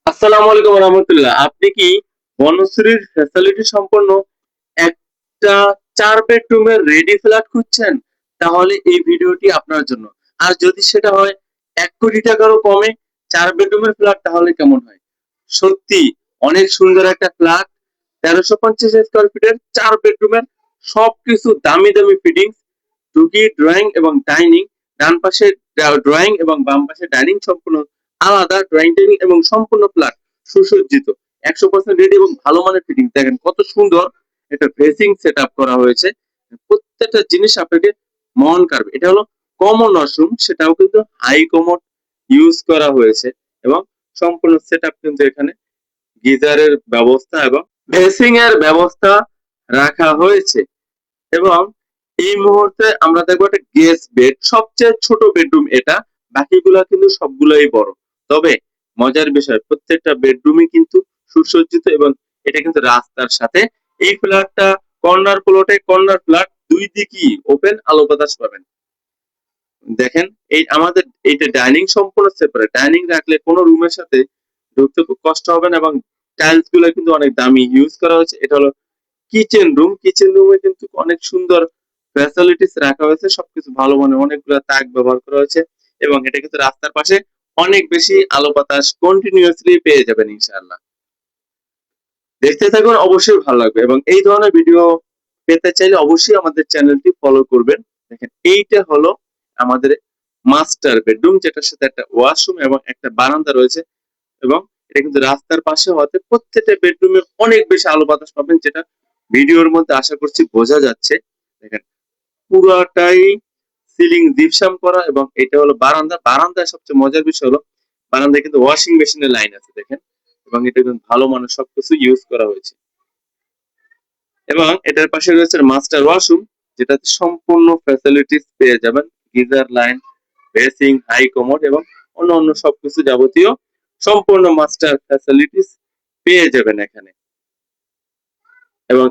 আসসালামু আলাইকুম রহমতুল্লাহ। আপনি কি বনশ্রীর ফ্যাসিলিটি সম্পন্ন একটা 4 বেডরুমের রেডি ফ্ল্যাট খুঁজছেন? তাহলে এই ভিডিওটি আপনার জন্য। আর যদি সেটা হয় 1 কোটি টাকারও কমে 4 বেডরুমের ফ্ল্যাট, তাহলে কেমন হয়? সত্যি অনেক সুন্দর একটা ফ্ল্যাট, 1350 স্কোয়ার ফিটের 4 বেডরুমের, সবকিছু দামি দামি ফিটিংস, টুকি ড্রয়িং এবং ডাইনিং, ডান পাশে ড্রয়িং এবং বাম পাশে ডাইনিং, সম্পূর্ণ আলাদা ড্রয়িং ডাইনিং এবং সম্পূর্ণ ফ্ল্যাট সুসজ্জিত, 100% রেডি এবং ভালো মানের ফিটিং। দেখেন কত সুন্দর একটা ড্রেসিং সেট আপ করা হয়েছে। প্রত্যেকটা জিনিস আপনাকে মন কাড়বে। এটা হলো কমন ওয়াশরুম, সেটাও কিন্তু হাই কমোড ইউজ করা হয়েছে এবং সম্পূর্ণ সেট আপ কিন্তু এখানে গিজারের ব্যবস্থা এবং ভেসিং এর ব্যবস্থা রাখা হয়েছে। এবং এই মুহূর্তে আমরা দেখবো একটা গেস্ট বেড, সবচেয়ে ছোট বেডরুম এটা, বাকিগুলা কিন্তু সবগুলাই বড়। তবে মজার বিষয়, প্রত্যেকটা বেডরুমই কিন্তু সুসজ্জিত এবং এটা কিন্তু রাস্তার সাথে। এই ফ্ল্যাটটা কর্নার প্লটে, কর্নার ফ্ল্যাট, দুই দিকই ওপেন, আলো বাতাস পাবেন। দেখেন এই আমাদের এইটা ডাইনিং সম্পূর্ণ সেপারেট, ডাইনিং রাখলে কোনো রুমের সাথে ঢুকতে খুব কষ্ট হবে না এবং টাইলস গুলো কিন্তু অনেক দামি ইউজ করা হয়েছে। এটা হলো কিচেন রুম, কিচেন রুমে কিন্তু অনেক সুন্দর ফ্যাসিলিটিস রাখা হয়েছে, সবকিছু ভালো মানের, অনেকগুলো তাক ব্যবহার করা হয়েছে এবং এটা কিন্তু রাস্তার পাশে, অনেক বেশি আলো বাতাস কন্টিনিউয়াসলি পেয়ে যাবেন ইনশাআল্লাহ। দেখতে থাকুন, অবশ্যই ভালো লাগবে এবং এই ধরনের ভিডিও পেতে চাইলে অবশ্যই আমাদের চ্যানেলটি ফলো করবেন। দেখেন এইটা হলো আমাদের মাস্টার বেডরুম, যেটার সাথে একটা ওয়াশরুম এবং একটা বারান্দা রয়েছে এবং এটা কিন্তু রাস্তার পাশে হওয়াতে প্রত্যেকটা বেডরুমে অনেক বেশি আলো বাতাস পাবেন, যেটা ভিডিওর মধ্যে আশা করছি বোঝা যাচ্ছে। দেখেন পুরাটাই সিলিং জিপসাম করা এবং এটা হলো বারান্দা। বারান্দায় সবচেয়ে মজার বিষয় হলো বারান্দায় কিন্তু ওয়াশিং মেশিনের লাইন আছে দেখেন, এবং এটা কিন্তু ভালো মানের সবকিছু ইউজ করা হয়েছে। এবং এটার পাশে রয়েছে মাস্টার ওয়াশরুম, যেটাতে সম্পূর্ণ ফ্যাসিলিটিস পেয়ে যাবেন, geyser line, basin, high commode এবং অন্য অন্য সবকিছু যাবতীয় সম্পূর্ণ মাস্টার ফ্যাসিলিটিস পেয়ে যাবেন এখানে। এবং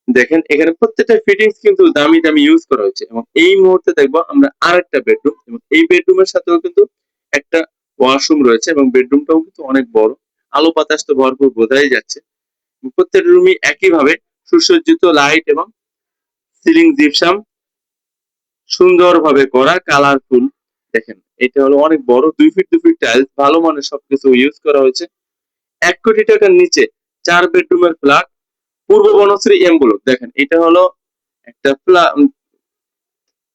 দেখেন এখানে প্রত্যেকটা ফিটিংস কিন্তু দামি দামি ইউজ করা হয়েছে। এবং এই মুহূর্তে দেখবো আমরা আরেকটা বেডরুম, এবং এই বেডরুমের সাথেও কিন্তু একটা ওয়াশরুম রয়েছে এবং বেডরুমটাও কিন্তু অনেক বড়। আলো বাতাস তো ভরপুর, বোঝাই যাচ্ছে। প্রত্যেকটা রুমই একইভাবে সুসজ্জিত, লাইট এবং সিলিং জিপসাম সুন্দরভাবে করা, কালারফুল। দেখেন এটা হলো অনেক বড়, 2 ফিট 2 ফিট টাইলস, ভালো মানের সবকিছু ইউজ করা হয়েছে। 1 কোটি টাকার নিচে 4 বেডরুমের ফ্ল্যাট, পূর্ব বনশ্রী এম ব্লক। দেখেন এটা হলো একটা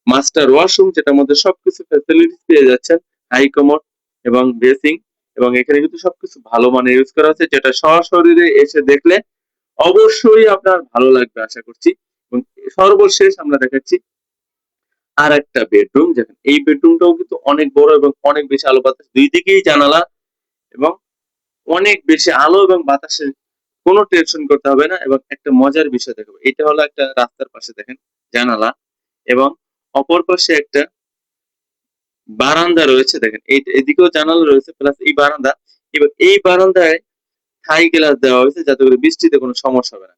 মাস্টার ওয়াশরুম, যেটার মধ্যে সবকিছু ফ্যাসিলিটিস পেয়ে যাচ্ছেন, হাই কমোড এবং বেসিং। এবং এখানে কিন্তু সবকিছু ভালো মানের ইউজ করা আছে, যেটা সশরীরে এসে দেখলে অবশ্যই আপনার ভালো লাগবে আশা করছি। এবং সর্বশেষ আমরা দেখাচ্ছি আর একটা বেডরুম। দেখেন এই বেডরুমটাও কিন্তু অনেক বড় এবং অনেক বেশি আলো বাতাস, দুই দিকেই জানালা এবং অনেক বেশি আলো এবং বাতাসের কোনো টেনশন করতে হবে না। এবং একটা মজার বিষয় দেখাবো, এটা হলো একটা রাস্তার পাশে দেখেন জানালা এবং অপর পাশে একটা বারান্দা রয়েছে। দেখেন এই এদিকেও জানালা রয়েছে প্লাস এই বারান্দা। এবার এই বারান্দায় থাই গ্লাস দেওয়া হয়েছে, যাতে করে বৃষ্টিতে কোনো সমস্যা হবে না।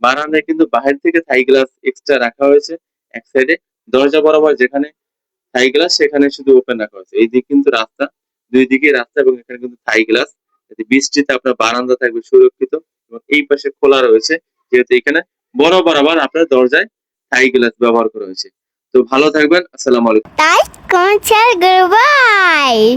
বারান্দায় কিন্তু বাহির থেকে থাই গ্লাস এক্সট্রা রাখা হয়েছে এক সাইডে, দরজা বরাবর যেখানে থাই গ্লাস সেখানে শুধু ওপেন রাখা হয়েছে। এই দিক কিন্তু রাস্তা, দুই দিকে রাস্তা এবং এখানে কিন্তু থাই গ্লাস, যাতে বৃষ্টিতে আপনার বারান্দা থাকবে সুরক্ষিত। এবং এই পাশে খোলা রয়েছে, যেহেতু এখানে বরাবর আপনার দরজায় থাই গ্লাস ব্যবহার করা হয়েছে। তো ভালো থাকবেন, আসসালামু আলাইকুম। Guys, come and say goodbye.